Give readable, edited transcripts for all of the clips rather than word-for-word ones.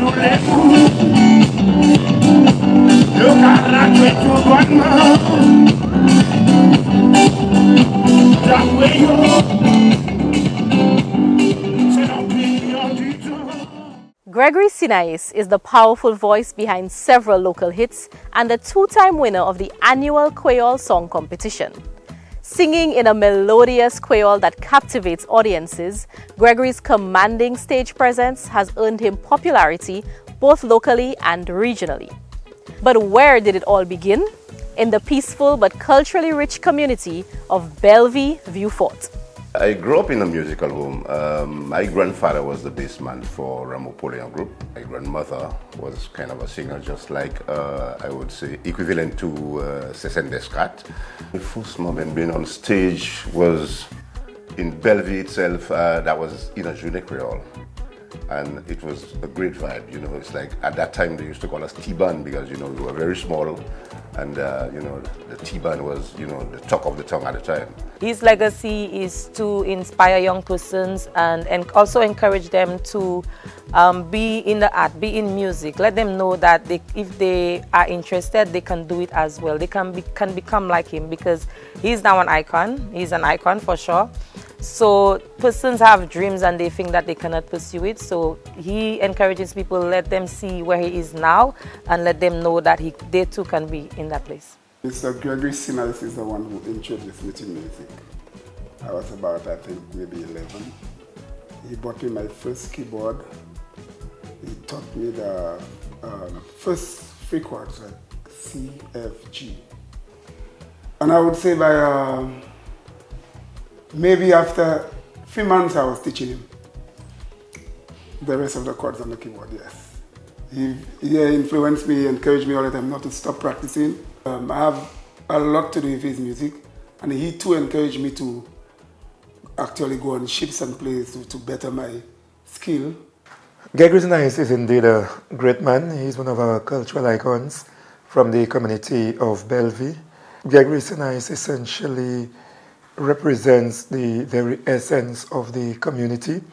Gregory Sinaise is the powerful voice behind several local hits and the two-time winner of the annual Kwéyòl song competition. Singing in a melodious Kwéyòl that captivates audiences, Gregory's commanding stage presence has earned him popularity both locally and regionally. But where did it all begin? In the peaceful but culturally rich community of Belle Vue Fort. I grew up in a musical home. My grandfather was the bassman for Ramopolian Group. My grandmother was kind of a singer, just like, I would say, equivalent to Cécile Descartes. The first moment being on stage was in Belle Vue itself. That was in a Junior Creole. And it was a great vibe, you know. It's like, at that time they used to call us T-Band because, you know, we were very small. And, you know, the T-Band was, you know, the talk of the tongue at the time. His legacy is to inspire young persons and also encourage them to be in the art, be in music. Let them know that if they are interested, they can do it as well. They can become like him because he's now an icon. He's an icon for sure. So persons have dreams and they think that they cannot pursue it. So he encourages people, let them see where he is now and let them know that they too can be in that place. Mr. Gregory Sinaise is the one who introduced me to music. I was about, I think, maybe 11. He bought me my first keyboard. He taught me the first three chords, like C, F, G. And I would say by maybe after 3 months I was teaching him the rest of the chords on the keyboard, yes. He influenced me, encouraged me all the time not to stop practicing. I have a lot to do with his music, and he too encouraged me to actually go on ships and plays to better my skill. Gregory Sinaise is indeed a great man. He's one of our cultural icons from the community of Belle Vue. Gregory Sinaise essentially represents the very essence of the community.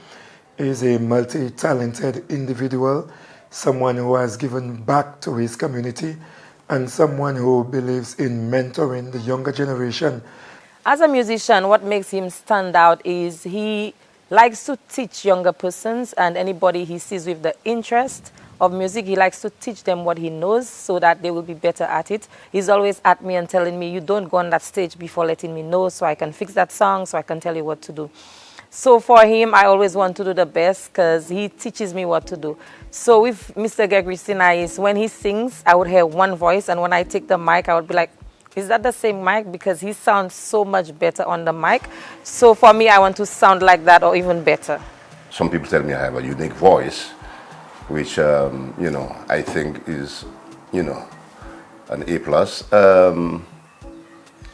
He is a multi-talented individual, someone who has given back to his community, and someone who believes in mentoring the younger generation. As a musician, what makes him stand out is he likes to teach younger persons and anybody he sees with the interest of music. He likes to teach them what he knows so that they will be better at it. He's always at me and telling me, you don't go on that stage before letting me know so I can fix that song, so I can tell you what to do. So for him, I always want to do the best because he teaches me what to do. So with Mr. Gregory Sinaise, when he sings, I would hear one voice, and when I take the mic, I would be like, is that the same mic? Because he sounds so much better on the mic. So for me, I want to sound like that or even better. Some people tell me I have a unique voice, which, you know, I think is, you know, an A+.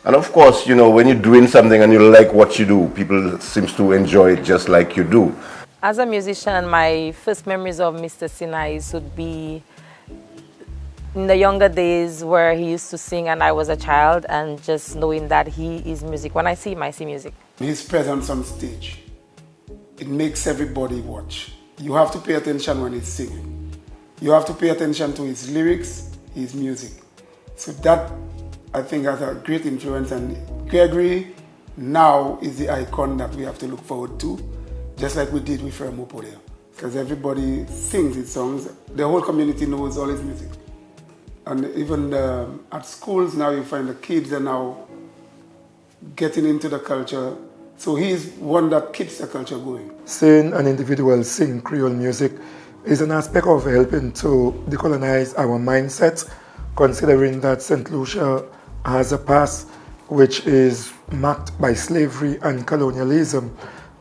And of course, you know, when you're doing something and you like what you do, people seem to enjoy it just like you do. As a musician, my first memories of Mr. Sinaise would be in the younger days where he used to sing and I was a child, and just knowing that he is music. When I see him, I see music. His presence on stage, it makes everybody watch. You have to pay attention when he's singing. You have to pay attention to his lyrics, his music. So that, I think, has a great influence, and Gregory now is the icon that we have to look forward to, just like we did with Ramopolian. Because everybody sings his songs. The whole community knows all his music. And even at schools now, you find the kids are now getting into the culture. So he's one that keeps the culture going. Seeing an individual sing Creole music is an aspect of helping to decolonize our mindset, considering that St. Lucia has a past which is marked by slavery and colonialism.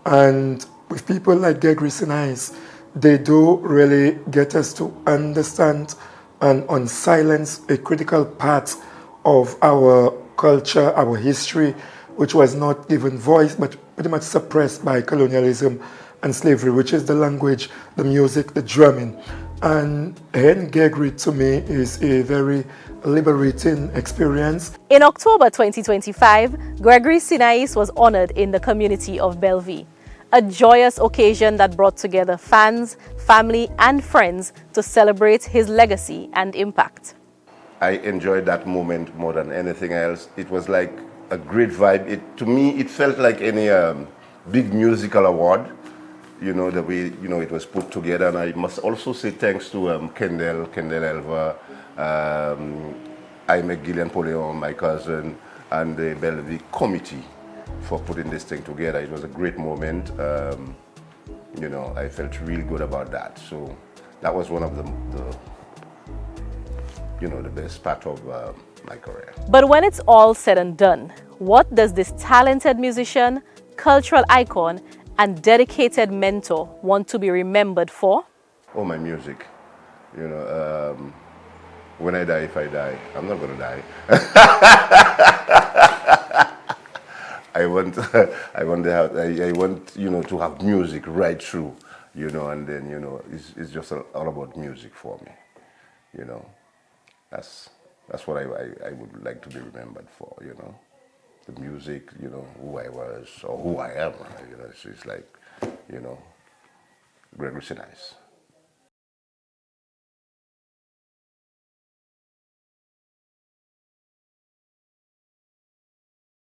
And with people like Gregory Sinaise, they do really get us to understand and unsilence a critical part of our culture, our history, which was not given voice, but pretty much suppressed by colonialism and slavery, which is the language, the music, the drumming. And hearing Gregory, to me, is a very liberating experience. In October 2025, Gregory Sinaise was honored in the community of Belle Vue. A joyous occasion that brought together fans, family, and friends to celebrate his legacy and impact. I enjoyed that moment more than anything else. It was like a great vibe. To me, it felt like any big musical award. You know, the way, you know, it was put together. And I must also say thanks to Kendall Elva, I McGillian Poleon, my cousin, and the Belle Vue committee for putting this thing together. It was a great moment. You know, I felt really good about that. So that was one of the you know, the best part of my career. But when it's all said and done, what does this talented musician, cultural icon, and dedicated mentor want to be remembered for? Oh, my music. You know, when I die, if I die, I'm not gonna die. I want, I want, you know, to have music right through, you know, and then, you know, it's just all about music for me, you know. That's what I would like to be remembered for, you know. The music, you know, who I was or who I am, you know. It's like, you know, Gregory Sinaise.